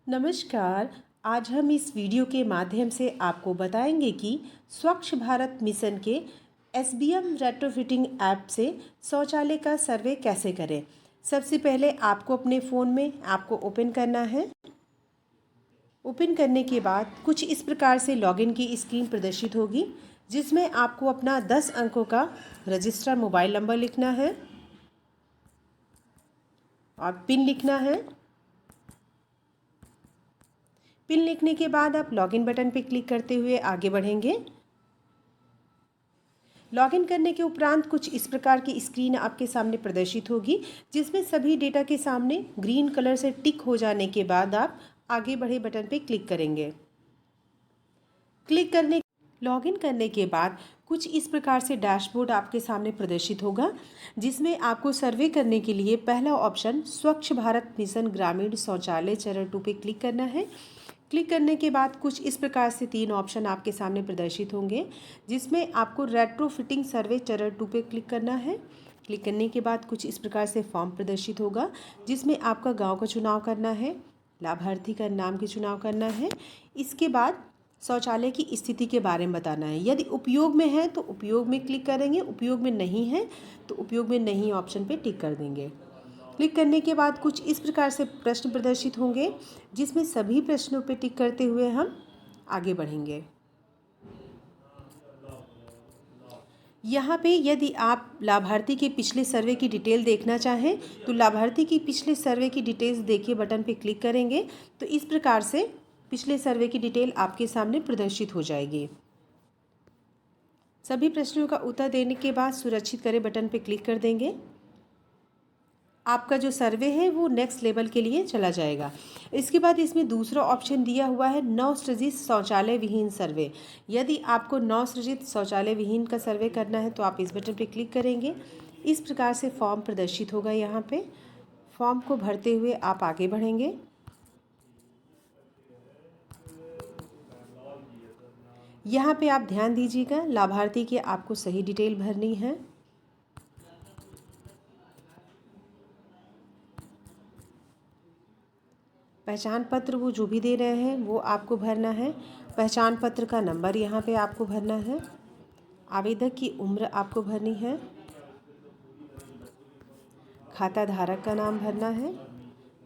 नमस्कार। आज हम इस वीडियो के माध्यम से आपको बताएंगे कि स्वच्छ भारत मिशन के एसबीएम रेट्रोफिटिंग ऐप से शौचालय का सर्वे कैसे करें। सबसे पहले आपको अपने फ़ोन में ऐप को ओपन करना है। ओपन करने के बाद कुछ इस प्रकार से लॉगिन की स्क्रीन प्रदर्शित होगी, जिसमें आपको अपना 10 अंकों का रजिस्टर मोबाइल नंबर लिखना है और पिन लिखना है। पिन लिखने के बाद आप लॉगिन बटन पर क्लिक करते हुए आगे बढ़ेंगे। लॉगिन करने के उपरांत कुछ इस प्रकार की स्क्रीन आपके सामने प्रदर्शित होगी, जिसमें सभी डेटा के सामने ग्रीन कलर से टिक हो जाने के बाद आप आगे बढ़े बटन पर क्लिक करेंगे। लॉगिन करने के बाद कुछ इस प्रकार से डैशबोर्ड आपके सामने प्रदर्शित होगा, जिसमें आपको सर्वे करने के लिए पहला ऑप्शन स्वच्छ भारत मिशन ग्रामीण शौचालय चरण 2 पे क्लिक करना है। क्लिक करने के बाद कुछ इस प्रकार से 3 ऑप्शन आपके सामने प्रदर्शित होंगे, जिसमें आपको रेट्रोफिटिंग सर्वे चरण 2 पे क्लिक करना है। क्लिक करने के बाद कुछ इस प्रकार से फॉर्म प्रदर्शित होगा, जिसमें आपका गांव का चुनाव करना है, लाभार्थी का नाम के चुनाव करना है। इसके बाद शौचालय की स्थिति के बारे में बताना है। यदि उपयोग में है तो उपयोग में क्लिक करेंगे, उपयोग में नहीं है तो उपयोग में नहीं ऑप्शन पे टिक कर देंगे। क्लिक करने के बाद कुछ इस प्रकार से प्रश्न प्रदर्शित होंगे, जिसमें सभी प्रश्नों पे टिक करते हुए हम आगे बढ़ेंगे। यहाँ पे यदि आप लाभार्थी के पिछले सर्वे की डिटेल देखना चाहें तो लाभार्थी की पिछले सर्वे की डिटेल्स देखिए बटन पे क्लिक करेंगे तो इस प्रकार से पिछले सर्वे की डिटेल आपके सामने प्रदर्शित हो जाएगी। सभी प्रश्नों का उत्तर देने के बाद सुरक्षित करें बटन पे क्लिक कर देंगे। आपका जो सर्वे है वो नेक्स्ट लेवल के लिए चला जाएगा। इसके बाद इसमें दूसरा ऑप्शन दिया हुआ है नवसृजित शौचालय विहीन सर्वे। यदि आपको नवसृजित शौचालय विहीन का सर्वे करना है तो आप इस बटन पे क्लिक करेंगे। इस प्रकार से फॉर्म प्रदर्शित होगा। यहाँ पे फॉर्म को भरते हुए आप आगे बढ़ेंगे। यहाँ पे आप ध्यान दीजिएगा, लाभार्थी की आपको सही डिटेल भरनी है। पहचान पत्र वो जो भी दे रहे हैं वो आपको भरना है। पहचान पत्र का नंबर यहाँ पे आपको भरना है। आवेदक की उम्र आपको भरनी है। खाता धारक का नाम भरना है।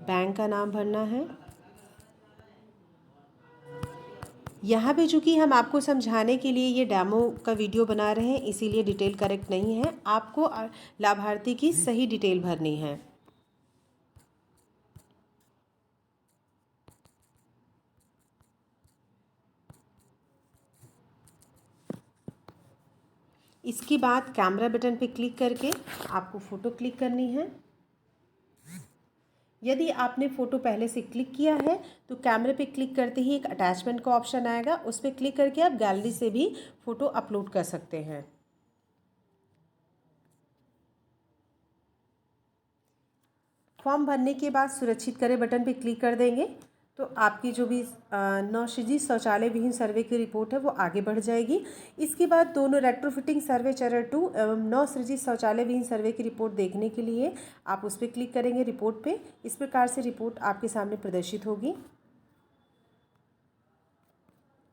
बैंक का नाम भरना है। यहाँ पे चूँकि हम आपको समझाने के लिए ये डेमो का वीडियो बना रहे हैं, इसीलिए डिटेल करेक्ट नहीं है। आपको लाभार्थी की सही डिटेल भरनी है। इसके बाद कैमरा बटन पे क्लिक करके आपको फ़ोटो क्लिक करनी है। यदि आपने फ़ोटो पहले से क्लिक किया है तो कैमरे पे क्लिक करते ही एक अटैचमेंट का ऑप्शन आएगा, उस पर क्लिक करके आप गैलरी से भी फ़ोटो अपलोड कर सकते हैं। फॉर्म भरने के बाद सुरक्षित करें बटन पे क्लिक कर देंगे तो आपकी जो भी नवसृजित शौचालय विहीन सर्वे की रिपोर्ट है वो आगे बढ़ जाएगी। इसके बाद दोनों रेट्रोफिटिंग सर्वे चरण 2 एवं नवसृजित शौचालय विहीन सर्वे की रिपोर्ट देखने के लिए आप उस पर क्लिक करेंगे। रिपोर्ट पे इस प्रकार से रिपोर्ट आपके सामने प्रदर्शित होगी।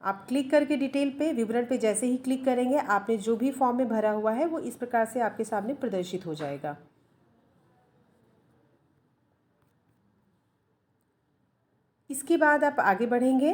आप क्लिक करके डिटेल पे विवरण पे जैसे ही क्लिक करेंगे आपने जो भी फॉर्म में भरा हुआ है वो इस प्रकार से आपके सामने प्रदर्शित हो जाएगा। इसके बाद आप आगे बढ़ेंगे,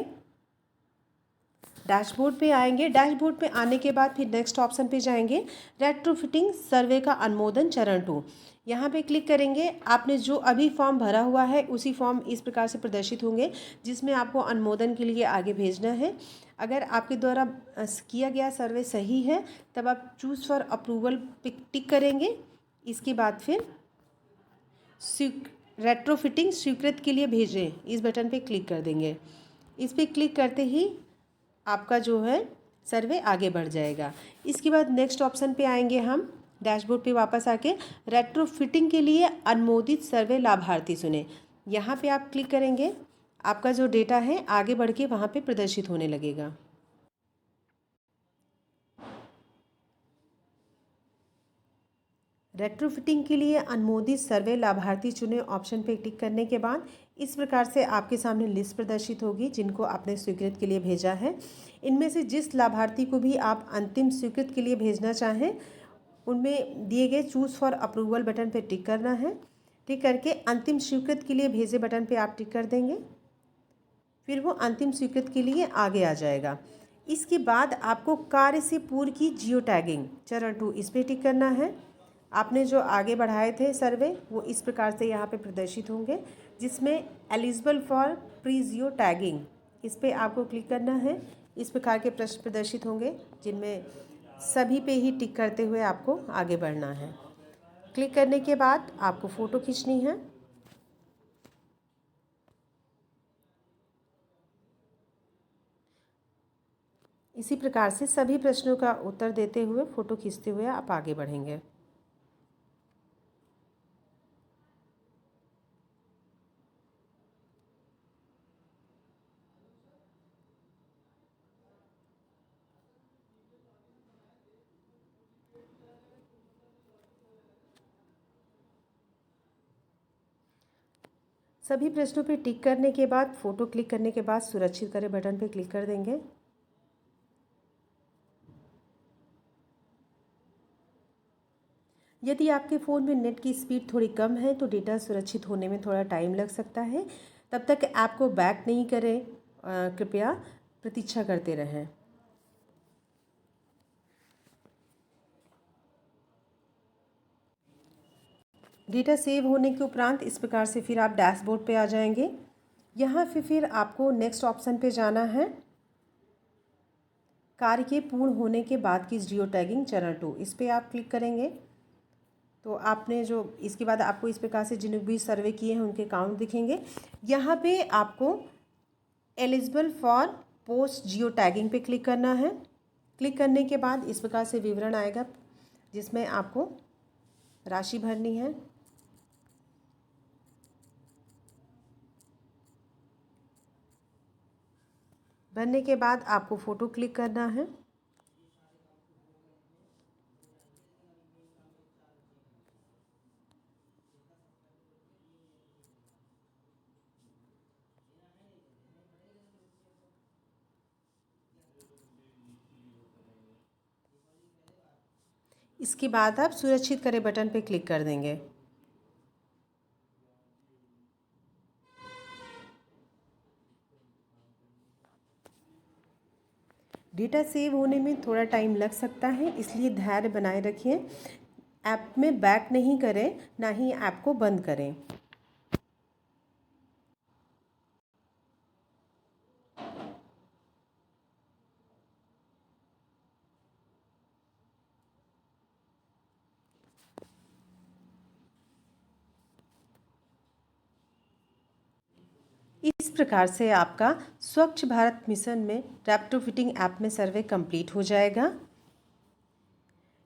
डैशबोर्ड पे आएंगे। डैशबोर्ड पे आने के बाद फिर नेक्स्ट ऑप्शन पे जाएंगे, रेट्रोफिटिंग सर्वे का अनुमोदन चरण 2। यहाँ पे क्लिक करेंगे। आपने जो अभी फॉर्म भरा हुआ है उसी फॉर्म इस प्रकार से प्रदर्शित होंगे, जिसमें आपको अनुमोदन के लिए आगे भेजना है। अगर आपके द्वारा किया गया सर्वे सही है तब आप चूज़ फॉर अप्रूवल पे टिक करेंगे। इसके बाद फिर रेट्रोफिटिंग स्वीकृत के लिए भेजें इस बटन पे क्लिक कर देंगे। इस पर क्लिक करते ही आपका जो है सर्वे आगे बढ़ जाएगा। इसके बाद नेक्स्ट ऑप्शन पे आएंगे हम, डैशबोर्ड पे वापस आके रेट्रोफिटिंग के लिए अनुमोदित सर्वे लाभार्थी चुनें। यहाँ पे आप क्लिक करेंगे। आपका जो डेटा है आगे बढ़ के वहाँ पे प्रदर्शित होने लगेगा। रेट्रोफिटिंग के लिए अनुमोदित सर्वे लाभार्थी चुने ऑप्शन पे टिक करने के बाद इस प्रकार से आपके सामने लिस्ट प्रदर्शित होगी जिनको आपने स्वीकृत के लिए भेजा है। इनमें से जिस लाभार्थी को भी आप अंतिम स्वीकृत के लिए भेजना चाहें, उनमें दिए गए चूज़ फॉर अप्रूवल बटन पर टिक करना है। टिक करके अंतिम स्वीकृत के लिए भेजे बटन पर आप टिक कर देंगे, फिर वो अंतिम स्वीकृत के लिए आगे आ जाएगा। इसके बाद आपको कार्य से पूर्व की जियो टैगिंग चरण 2 इस पर टिक करना है। आपने जो आगे बढ़ाए थे सर्वे वो इस प्रकार से यहाँ पे प्रदर्शित होंगे, जिसमें eligible for pre geo tagging इस पर आपको क्लिक करना है। इस प्रकार के प्रश्न प्रदर्शित होंगे जिनमें सभी पे ही टिक करते हुए आपको आगे बढ़ना है। क्लिक करने के बाद आपको फ़ोटो खींचनी है। इसी प्रकार से सभी प्रश्नों का उत्तर देते हुए फ़ोटो खींचते हुए आप आगे बढ़ेंगे। सभी प्रश्नों पर टिक करने के बाद फ़ोटो क्लिक करने के बाद सुरक्षित करें बटन पर क्लिक कर देंगे। यदि आपके फ़ोन में नेट की स्पीड थोड़ी कम है तो डेटा सुरक्षित होने में थोड़ा टाइम लग सकता है। तब तक ऐप को बैक नहीं करें, कृपया प्रतीक्षा करते रहें। डेटा सेव होने के उपरांत इस प्रकार से फिर आप डैशबोर्ड पे आ जाएंगे। यहाँ फिर आपको नेक्स्ट ऑप्शन पे जाना है। कार्य के पूर्ण होने के बाद की जियो टैगिंग चरण 2 इस पर आप क्लिक करेंगे तो आपने जो इसके बाद आपको इस प्रकार से जिन भी सर्वे किए हैं उनके काउंट दिखेंगे। यहाँ पे आपको eligible for post geo tagging पे क्लिक करना है। क्लिक करने के बाद इस प्रकार से विवरण आएगा जिसमें आपको राशि भरनी है। भरने के बाद आपको फ़ोटो क्लिक करना है। इसके बाद आप सुरक्षित करें बटन पर क्लिक कर देंगे। डेटा सेव होने में थोड़ा टाइम लग सकता है, इसलिए धैर्य बनाए रखिए। ऐप में बैक नहीं करें, ना ही ऐप को बंद करें। इस प्रकार से आपका स्वच्छ भारत मिशन में रैप्टोफिटिंग ऐप में सर्वे कंप्लीट हो जाएगा।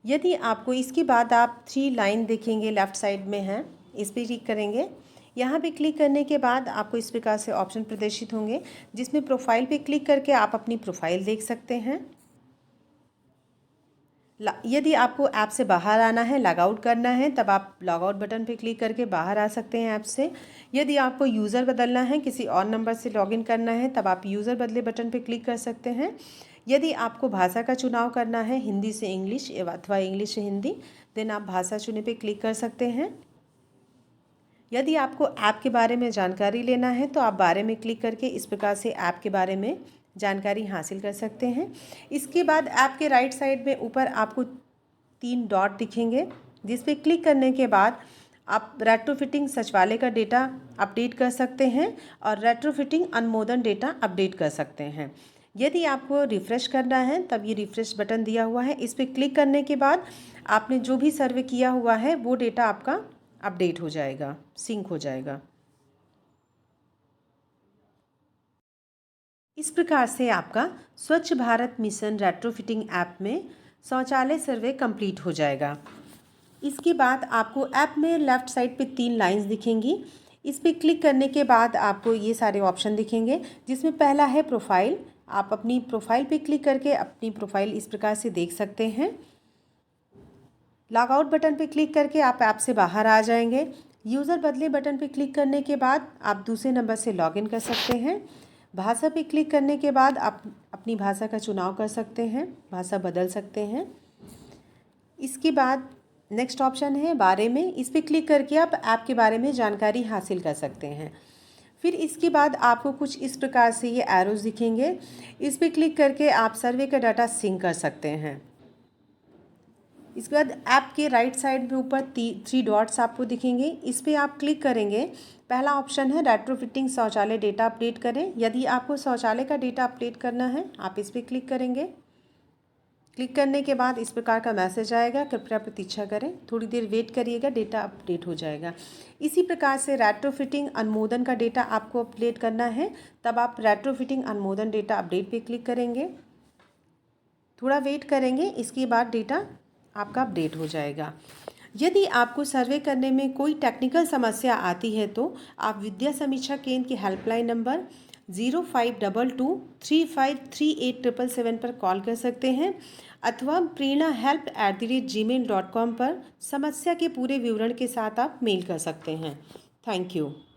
यदि आपको इसके बाद आप 3 लाइन देखेंगे लेफ़्ट साइड में हैं, इस पर क्लिक करेंगे। यहाँ पे क्लिक करने के बाद आपको इस प्रकार से ऑप्शन प्रदर्शित होंगे जिसमें प्रोफाइल पे क्लिक करके आप अपनी प्रोफाइल देख सकते हैं। यदि आपको ऐप से बाहर आना है, लॉग आउट करना है, तब आप लॉग आउट बटन पे क्लिक करके बाहर आ सकते हैं ऐप से। यदि आपको यूज़र बदलना है, किसी और नंबर से लॉगिन करना है, तब आप यूज़र बदले बटन पे क्लिक कर सकते हैं। यदि आपको भाषा का चुनाव करना है, हिंदी से इंग्लिश अथवा इंग्लिश से हिंदी, देन आप भाषा चुने पे क्लिक कर सकते हैं। यदि आपको ऐप के बारे में जानकारी लेना है तो आप बारे में क्लिक करके इस प्रकार से ऐप के बारे में जानकारी हासिल कर सकते हैं। इसके बाद ऐप के राइट साइड में ऊपर आपको 3 डॉट दिखेंगे जिस पे क्लिक करने के बाद आप रेट्रोफिटिंग सचिवालय का डेटा अपडेट कर सकते हैं और रेट्रोफिटिंग अनुमोदन डेटा अपडेट कर सकते हैं। यदि आपको रिफ़्रेश करना है तब ये रिफ़्रेश बटन दिया हुआ है, इस पर क्लिक करने के बाद आपने जो भी सर्वे किया हुआ है वो डेटा आपका अपडेट हो जाएगा, सिंक हो जाएगा। इस प्रकार से आपका स्वच्छ भारत मिशन रेट्रोफिटिंग ऐप में शौचालय सर्वे कंप्लीट हो जाएगा। इसके बाद आपको ऐप में लेफ़्ट साइड पे 3 लाइंस दिखेंगी। इस पर क्लिक करने के बाद आपको ये सारे ऑप्शन दिखेंगे जिसमें पहला है प्रोफाइल। आप अपनी प्रोफाइल पे क्लिक करके अपनी प्रोफाइल इस प्रकार से देख सकते हैं। लॉग आउट बटन पे क्लिक करके आप ऐप से बाहर आ जाएंगे। यूज़र बदले बटन पर क्लिक करने के बाद आप दूसरे नंबर से लॉगिन कर सकते हैं। भाषा पे क्लिक करने के बाद आप अपनी भाषा का चुनाव कर सकते हैं, भाषा बदल सकते हैं। इसके बाद नेक्स्ट ऑप्शन है बारे में, इस पर क्लिक करके आप ऐप के बारे में जानकारी हासिल कर सकते हैं। फिर इसके बाद आपको कुछ इस प्रकार से ये एरोज दिखेंगे, इस पर क्लिक करके आप सर्वे का डाटा सिंक कर सकते हैं। इसके बाद ऐप के राइट साइड में ऊपर 3 डॉट्स आपको दिखेंगे, इस पर आप क्लिक करेंगे। पहला ऑप्शन है रेट्रोफिटिंग शौचालय डेटा अपडेट करें। यदि आपको शौचालय का डेटा अपडेट करना है आप इस पर क्लिक करेंगे। क्लिक करने के बाद इस प्रकार का मैसेज आएगा, कृपया प्रतीक्षा करें, थोड़ी देर वेट करिएगा, डेटा अपडेट हो जाएगा। इसी प्रकार से रेट्रोफिटिंग अनुमोदन का डेटा आपको अपडेट करना है, तब आप रेट्रोफिटिंग अनुमोदन डेटा अपडेट पे क्लिक करेंगे, थोड़ा वेट करेंगे, इसके बाद डेटा आपका अपडेट हो जाएगा। यदि आपको सर्वे करने में कोई टेक्निकल समस्या आती है तो आप विद्या समीक्षा केंद्र के हेल्पलाइन नंबर 0522353877 पर कॉल कर सकते हैं अथवा prernahelp@gmail.com पर समस्या के पूरे विवरण के साथ आप मेल कर सकते हैं। Thank you.